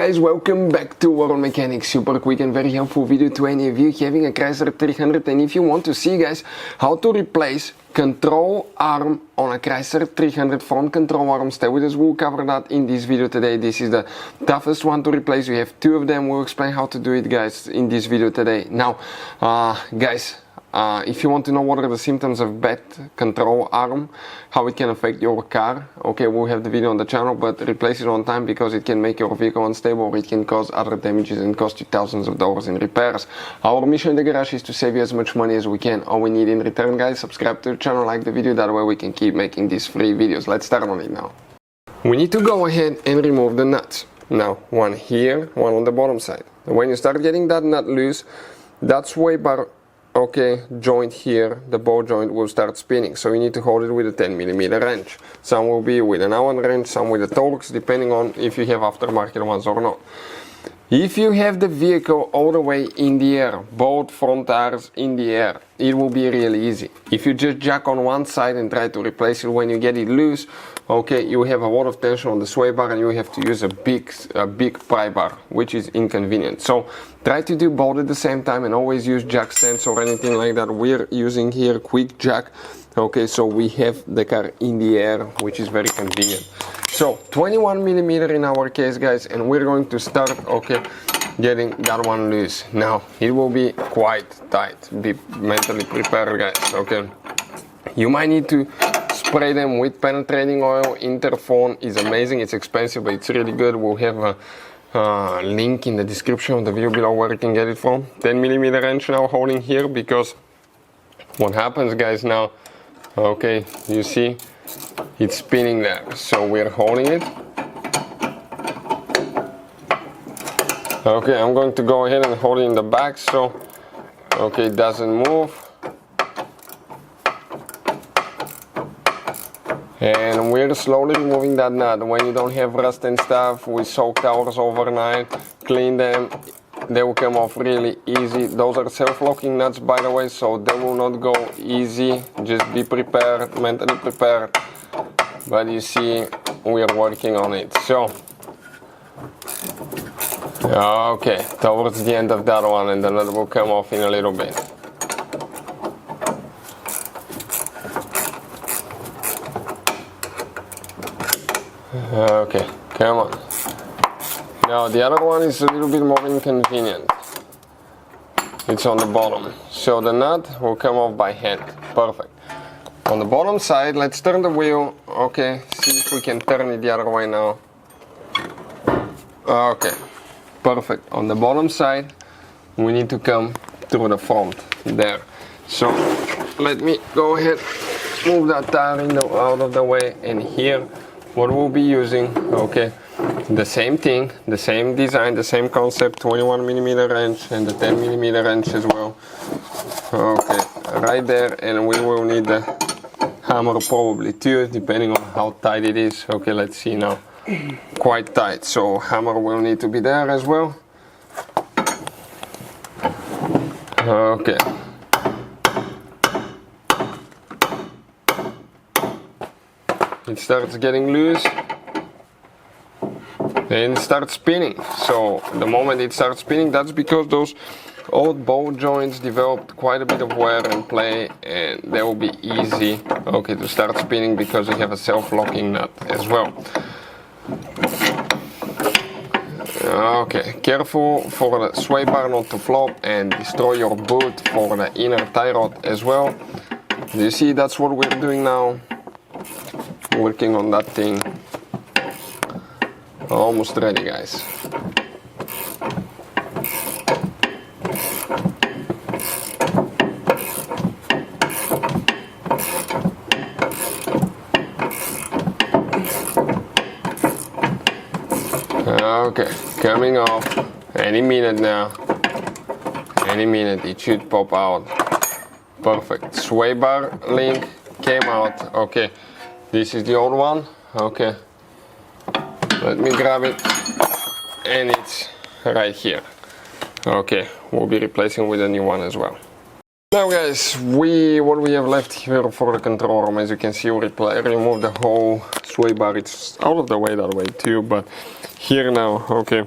guys, welcome back to World Mechanics. Super quick and very helpful video to any of you having a Chrysler 300, and if you want to see guys how to replace control arm on a Chrysler 300 front control arm, stay with us, we'll cover that in this video today. This is the toughest one to replace. We have two of them. We'll explain how to do it guys in this video today. Now guys, if you want to know what are the symptoms of bad control arm, how it can affect your car, okay, we'll have the video on the channel, but replace it on time because it can make your vehicle unstable, or it can cause other damages and cost you thousands of dollars in repairs. Our mission in the garage is to save you as much money as we can. All we need in return guys, subscribe to the channel, like the video, that way we can keep making these free videos. Let's start on it now. We need to go ahead and remove the nuts. Now, one here, one on the bottom side. When you start getting that nut loose, that sway bar, okay, joint here, the ball joint will start spinning, so you need to hold it with a 10mm wrench. Some will be with an Allen wrench, some with a Torx, depending on if you have aftermarket ones or not. If you have the vehicle all the way in the air, both front tires in the air, it will be really easy. If you just jack on one side and try to replace it when you get it loose, okay, you have a lot of tension on the sway bar and you have to use a big pry bar, which is inconvenient. So try to do both at the same time and always use jack stands or anything like that. We're using here quick jack, okay, so we have the car in the air, which is very convenient. So 21mm in our case guys, and we're going to start, okay, getting that one loose. Now it will be quite tight, be mentally prepared guys, okay. You might need to spray them with penetrating oil. Interphone is amazing, it's expensive but it's really good. We'll have a link in the description of the video below where you can get it from. 10mm wrench now holding here, because what happens guys now, okay, you see it's spinning there, so we're holding it. Okay, I'm going to go ahead and hold it in the back so okay, it doesn't move. And we're slowly removing that nut. When you don't have rust and stuff, we soak towels overnight, clean them, they will come off really easy. Those are self-locking nuts by the way, so they will not go easy. Just be prepared, mentally prepared. But you see, we are working on it. So okay, towards the end of that one, and the nut will come off in a little bit. Okay, come on. Now the other one is a little bit more inconvenient. It's on the bottom, so the nut will come off by hand. Perfect. On the bottom side, let's turn the wheel. Okay, see if we can turn it the other way now. Okay, perfect. On the bottom side, we need to come through the front there. So let me go ahead, move that tire out of the way, and here what we'll be using, okay, the same thing, the same design, the same concept, 21mm wrench and the 10mm wrench as well. Okay, right there, and we will need the hammer probably too, depending on how tight it is. Okay, let's see now. Quite tight, so hammer will need to be there as well. Okay. It starts getting loose and it starts spinning. So the moment it starts spinning, that's because those old ball joints developed quite a bit of wear and play, and they will be easy, okay, to start spinning because we have a self-locking nut as well. Okay, careful for the sway bar not to flop and destroy your boot for the inner tie rod as well. You see, that's what we're doing now. Working on that thing. Almost ready guys. Okay, coming off any minute now. Any minute it should pop out. Perfect. Sway bar link came out. Okay, this is the old one. Okay, let me grab it, and it's right here. Okay, we'll be replacing with a new one as well. Now guys, what we have left here for the control room, as you can see, we remove the whole sway bar. It's out of the way that way too, but here now, okay,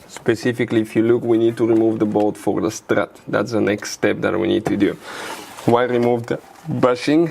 specifically if you look, we need to remove the bolt for the strut. That's the next step that we need to do. Why remove the bushing?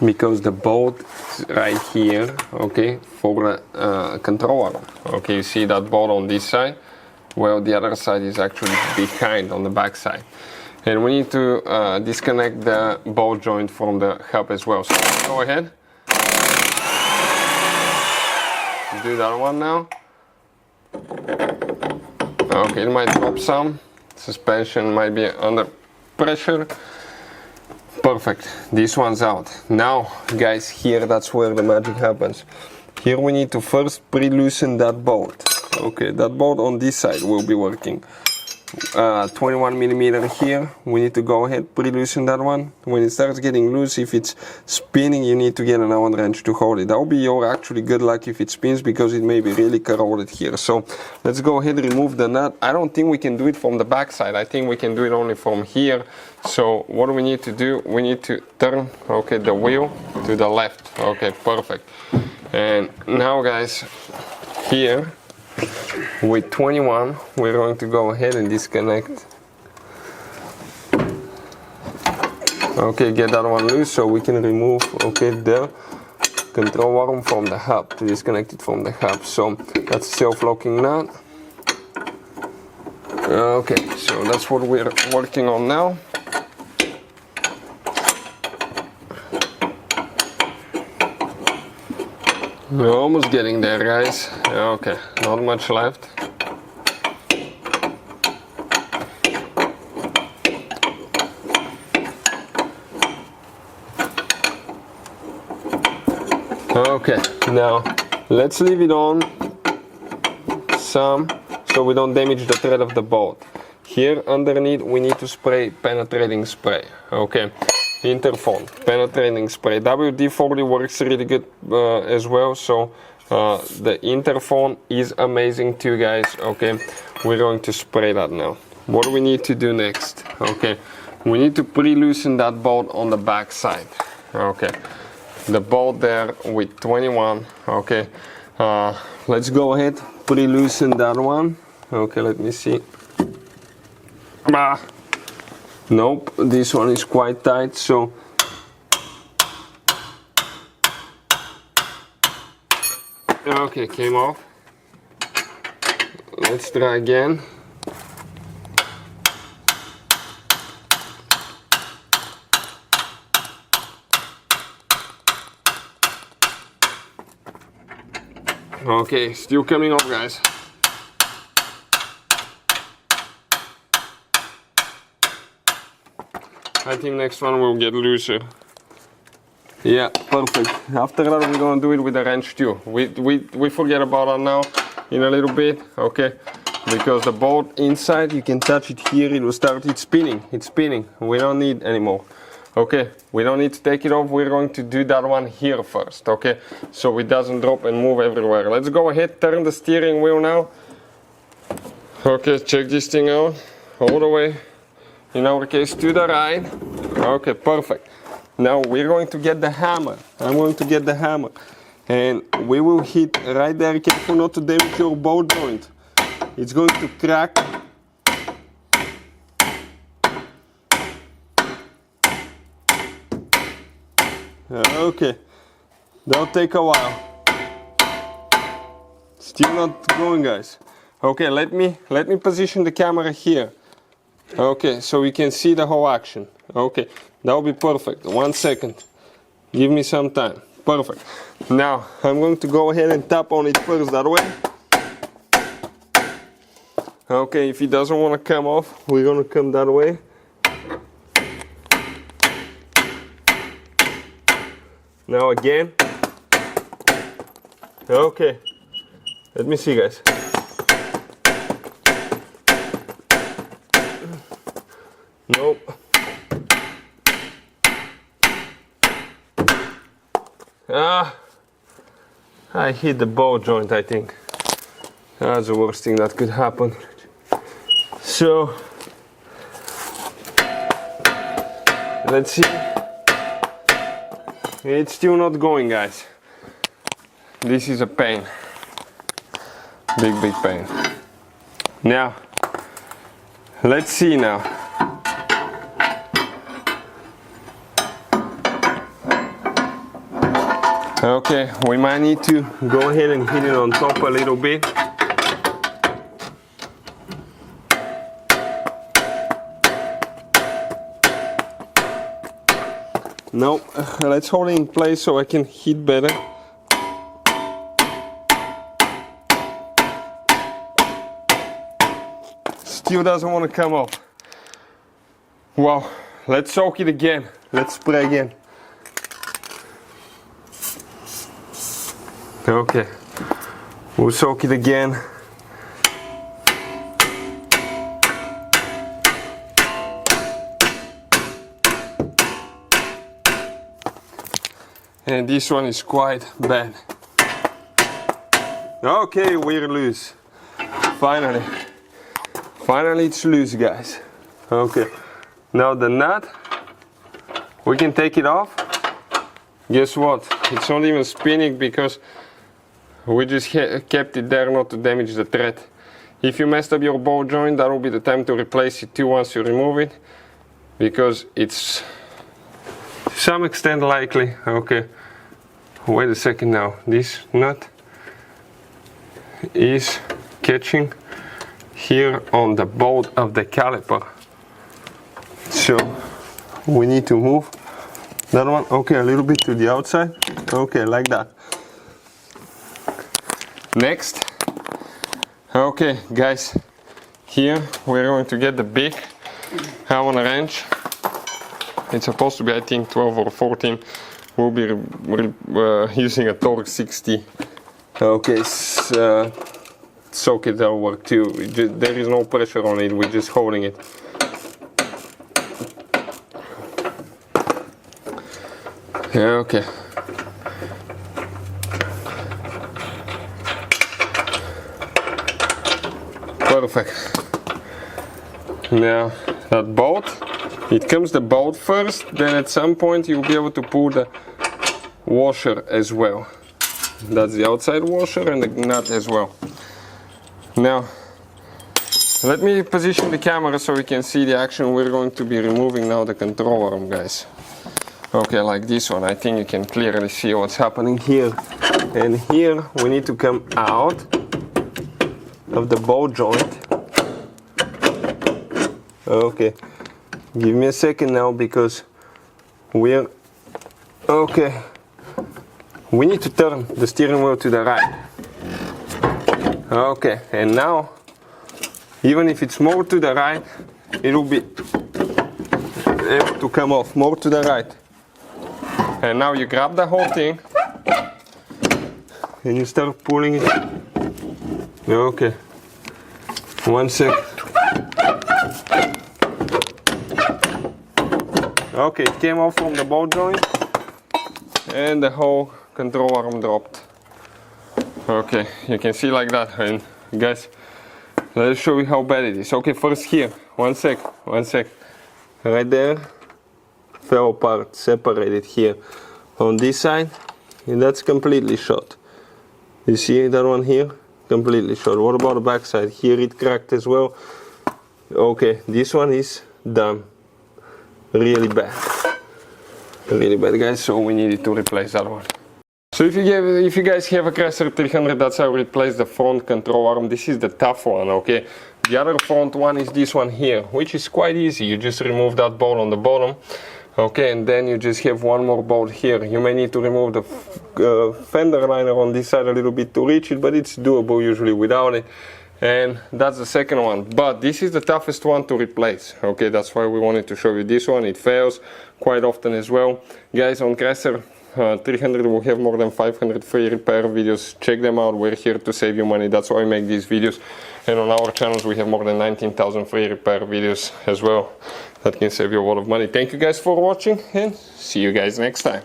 Because the bolt is right here, okay, for the control arm. Okay, you see that bolt on this side? Well, the other side is actually behind on the back side. And we need to disconnect the bolt joint from the hub as well. So go ahead. Do that one now. Okay, it might drop some. Suspension might be under pressure. Perfect. This one's out. Now, guys, here that's where the magic happens. Here we need to first pre-loosen that bolt. Okay, that bolt on this side will be working. 21 millimeter here, we need to go ahead, pre-loosen that one. When it starts getting loose, if it's spinning, you need to get an Allen wrench to hold it. That will be your actually good luck if it spins, because it may be really corroded here. So let's go ahead and remove the nut. I don't think we can do it from the back side. I think we can do it only from here. So what do we need to do? We need to turn, okay, the wheel to the left. Okay, perfect. And now guys, here with 21, we're going to go ahead and disconnect. Okay, get that one loose so we can remove, okay, the control arm from the hub, to disconnect it from the hub. So that's self-locking nut. Okay, so that's what we're working on now. We're almost getting there, guys. Okay, not much left. Okay, now let's leave it on some so we don't damage the thread of the bolt. Here underneath we need to spray penetrating spray. Okay. Interphone, penetrating spray. WD-40 works really good as well, so the interphone is amazing too, guys. Okay, we're going to spray that now. What do we need to do next? Okay, we need to pre-loosen that bolt on the back side. Okay, the bolt there with 21. Okay, let's go ahead, pre-loosen that one. Okay, let me see. Nope, this one is quite tight, so okay, came off. Let's try again. Okay, still coming off, guys. I think next one will get looser. Yeah, perfect. After that we're gonna do it with a wrench too. We forget about that now in a little bit, okay? Because the bolt inside, you can touch it here, it will start, it's spinning. We don't need anymore. Okay, we don't need to take it off, we're going to do that one here first, okay? So it doesn't drop and move everywhere. Let's go ahead, turn the steering wheel now. Okay, check this thing out, all the way. In our case, to the right. Okay, perfect. Now we're going to get the hammer. I'm going to get the hammer. And we will hit right there. Careful not to damage your bolt joint. It's going to crack. Okay. That'll take a while. Still not going, guys. Okay, let me position the camera here. Okay, so we can see the whole action. Okay, that will be perfect. 1 second. Give me some time. Perfect. Now, I'm going to go ahead and tap on it first that way. Okay, if it doesn't want to come off, we're going to come that way. Now again. Okay. Let me see, guys. Nope. I hit the bolt joint, I think. That's the worst thing that could happen. So, let's see. It's still not going, guys. This is a pain. Big pain. Now, let's see now. Okay, we might need to go ahead and hit it on top a little bit. No, let's hold it in place so I can hit better. Still doesn't want to come off. Wow, let's soak it again. Let's spray again. Okay, we'll soak it again. And this one is quite bad. Okay, we're loose. Finally it's loose, guys. Okay, now the nut, we can take it off. Guess what? It's not even spinning because we just kept it there not to damage the thread. If you messed up your ball joint, that will be the time to replace it too once you remove it, because it's to some extent likely. Okay, wait a second now. This nut is catching here on the bolt of the caliper, so we need to move that one. Okay, a little bit to the outside. Okay, like that. Next, okay guys, here we're going to get the big Allen wrench. It's supposed to be, I think, 12 or 14. We'll be using a Torque 60. Okay, socket that'll work too. There is no pressure on it, we're just holding it. Yeah, okay. Perfect. Now that bolt, it comes the bolt first, then at some point you'll be able to pull the washer as well. That's the outside washer and the nut as well. Now let me position the camera so we can see the action. We're going to be removing now the control arm, guys. Okay, like this one, I think you can clearly see what's happening here. And here we need to come out of the ball joint. Okay, give me a second now because we're okay. We need to turn the steering wheel to the right. Okay, and now even if it's more to the right, it will be able to come off more to the right. And now you grab the whole thing and you start pulling it. Okay, one sec. Okay, it came off from the ball joint and the whole control arm dropped. Okay, you can see like that. And guys, let's show you how bad it is. Okay, first here, one sec. Right there, fell apart, separated here. On this side, and that's completely shot. You see that one here? Completely shot. What about the back side? Here it cracked as well. Okay, this one is done. Really bad, guys. So we needed to replace that one. So if you guys have a Chrysler 300, that's how we replace the front control arm. This is the tough one, okay? The other front one is this one here, which is quite easy. You just remove that bolt on the bottom, okay, and then you just have one more bolt here. You may need to remove the fender liner on this side a little bit to reach it, but it's doable usually without it. And that's the second one, but this is the toughest one to replace. Okay, that's why we wanted to show you this one. It fails quite often as well. Guys, on Chrysler 300 we'll have more than 500 free repair videos. Check them out. We're here to save you money. That's why we make these videos. And on our channels we have more than 19,000 free repair videos as well. That can save you a lot of money. Thank you guys for watching and see you guys next time.